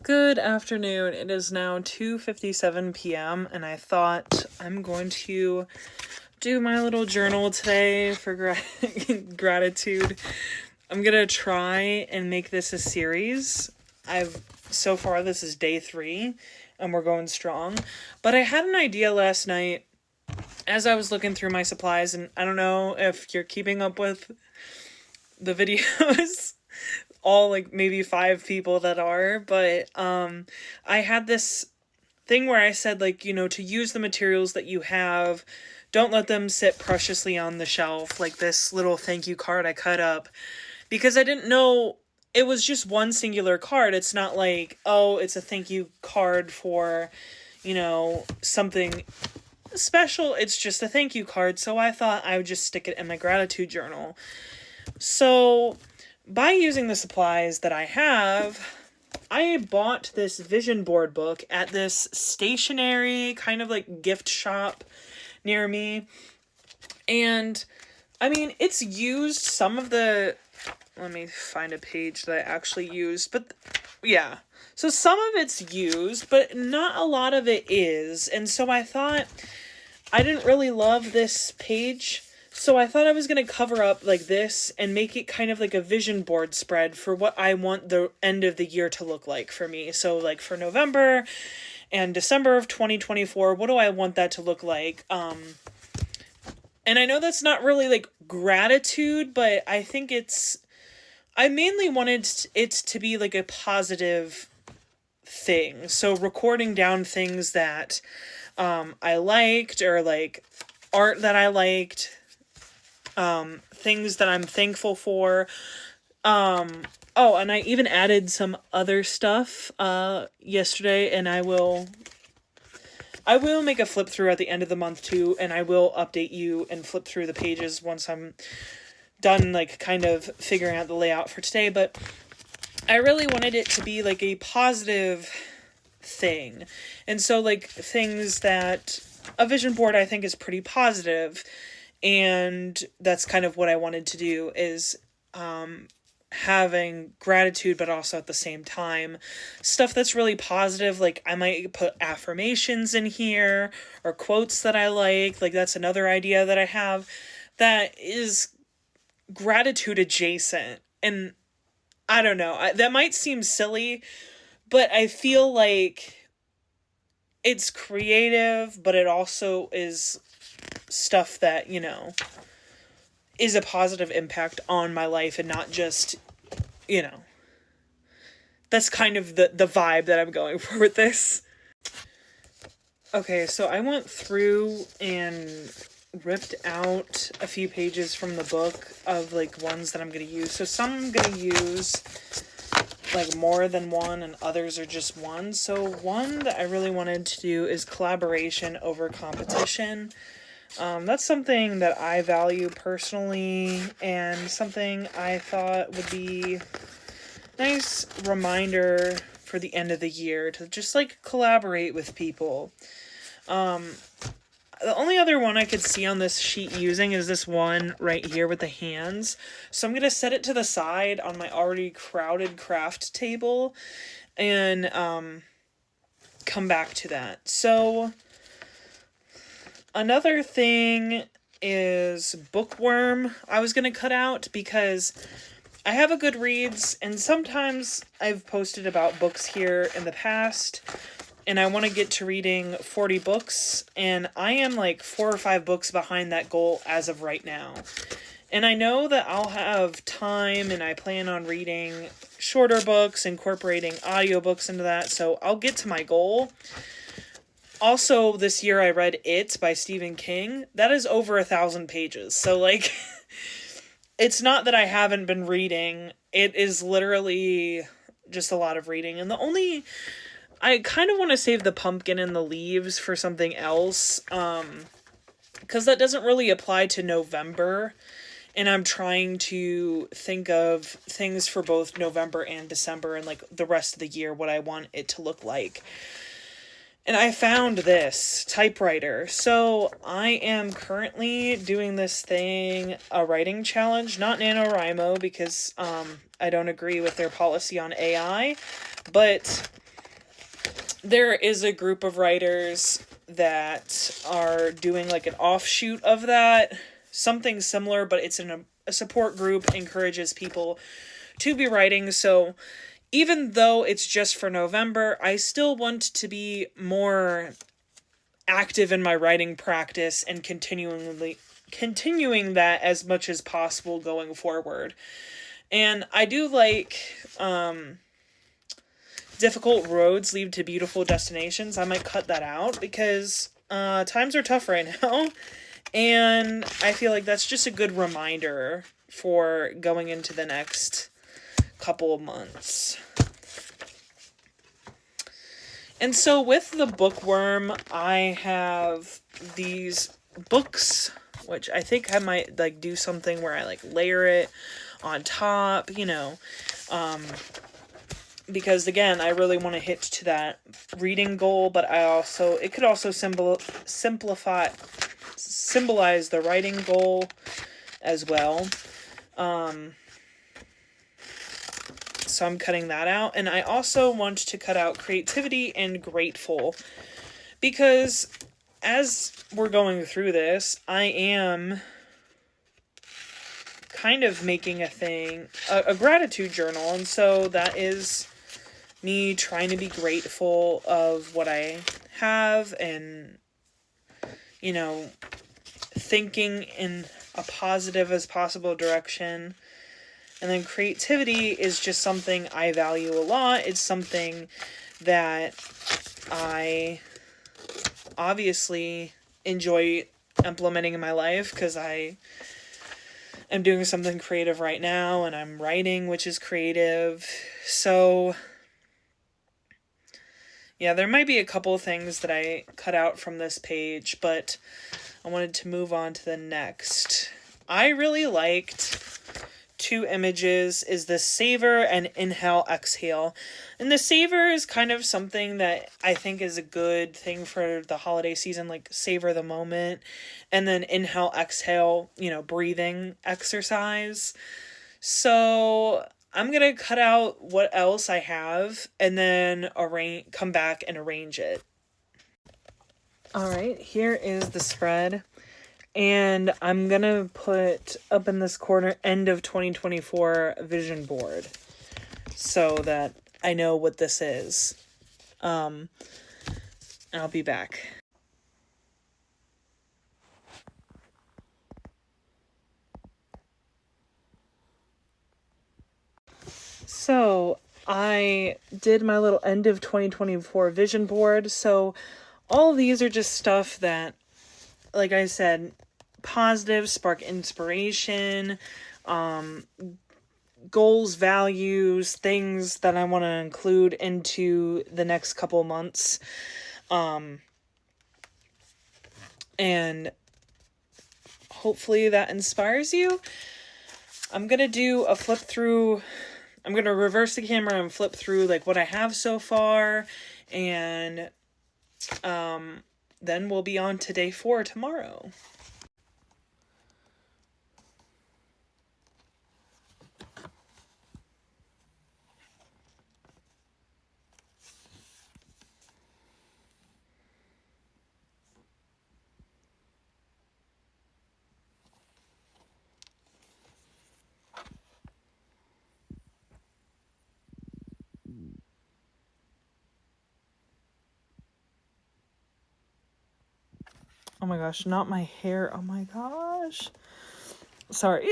Good afternoon. It is now 2:57 p.m. and I thought I'm going to do my little journal today for gratitude. I'm going to try and make this a series. So far this is day 3 and we're going strong. But I had an idea last night as I was looking through my supplies, and I don't know if you're keeping up with the videos. All like maybe 5 people that are, but I had this thing where I said, like, to use the materials that you have, don't let them sit preciously on the shelf, like this little thank you card I cut up, because I didn't know it was just one singular card. It's not like, oh, it's a thank you card for, something special. It's just a thank you card. So I thought I would just stick it in my gratitude journal. So by using the supplies that I have, I bought this vision board book at this stationery kind of like gift shop near me. And I mean, it's used some of the, let me find a page that I actually used, but yeah. So some of it's used, but not a lot of it is. And so I thought I didn't really love this page. So I thought I was going to cover up like this and make it kind of like a vision board spread for what I want the end of the year to look like for me. So like for November and December of 2024, what do I want that to look like? And I know that's not really like gratitude, but I think I mainly wanted it to be like a positive thing. So recording down things that I liked, or like art that I liked, things that I'm thankful for. Oh, and I even added some other stuff yesterday, and I will make a flip through at the end of the month too, and I will update you and flip through the pages once I'm done like kind of figuring out the layout for today. But I really wanted it to be like a positive thing. And so like things that a vision board I think is pretty positive, and that's kind of what I wanted to do, is having gratitude, but also at the same time stuff that's really positive. Like I might put affirmations in here or quotes that I like that's another idea that I have that is gratitude adjacent. And I don't know, that might seem silly, but I feel like it's creative, but it also is stuff that, is a positive impact on my life, and not just, that's kind of the vibe that I'm going for with this. Okay, so I went through and ripped out a few pages from the book of like ones that I'm going to use. So some I'm going to use like more than one, and others are just one. So one that I really wanted to do is collaboration over competition. That's something that I value personally, and something I thought would be a nice reminder for the end of the year to just like collaborate with people. The only other one I could see on this sheet using is this one right here with the hands. So I'm going to set it to the side on my already crowded craft table and come back to that. So another thing is bookworm I was going to cut out, because I have a Goodreads, and sometimes I've posted about books here in the past, and I want to get to reading 40 books, and I am like 4 or 5 books behind that goal as of right now. And I know that I'll have time, and I plan on reading shorter books, incorporating audiobooks into that, so I'll get to my goal. Also, this year I read It by Stephen King. That is over 1,000 pages. So, like, it's not that I haven't been reading. It is literally just a lot of reading. And I kind of want to save the pumpkin and the leaves for something else, because that doesn't really apply to November. And I'm trying to think of things for both November and December and, like, the rest of the year, what I want it to look like. And I found this typewriter. So I am currently doing this thing, a writing challenge, not NaNoWriMo, because I don't agree with their policy on AI, but there is a group of writers that are doing like an offshoot of that, something similar, but it's in a support group, encourages people to be writing. So even though it's just for November, I still want to be more active in my writing practice and continuing that as much as possible going forward. And I do like difficult roads lead to beautiful destinations. I might cut that out because times are tough right now. And I feel like that's just a good reminder for going into the next couple of months. And so with the bookworm, I have these books, which I think I might like do something where I like layer it on top, you know, because again, I really want to hit to that reading goal, but it could also symbolize the writing goal as well. So I'm cutting that out. And I also want to cut out creativity and grateful, because as we're going through this, I am kind of making a gratitude journal. And so that is me trying to be grateful of what I have and, you know, thinking in a positive as possible direction. And then creativity is just something I value a lot. It's something that I obviously enjoy implementing in my life because I am doing something creative right now and I'm writing, which is creative. So yeah, there might be a couple of things that I cut out from this page, but I wanted to move on to the next. I really liked two images, is the savor and inhale exhale. And the savor is kind of something that I think is a good thing for the holiday season, like savor the moment. And then inhale exhale, you know, breathing exercise. So I'm gonna cut out what else I have and then come back and arrange it. All right, here is the spread. And I'm going to put up in this corner end of 2024 vision board so that I know what this is. And I'll be back. So I did my little end of 2024 vision board. So all of these are just stuff that, like I said, positive, spark inspiration, goals, values, things that I want to include into the next couple months. And hopefully that inspires you. I'm going to do a flip through. I'm going to reverse the camera and flip through like what I have so far. And then we'll be on to day 4 tomorrow. Oh my gosh, not my hair. Oh my gosh. Sorry.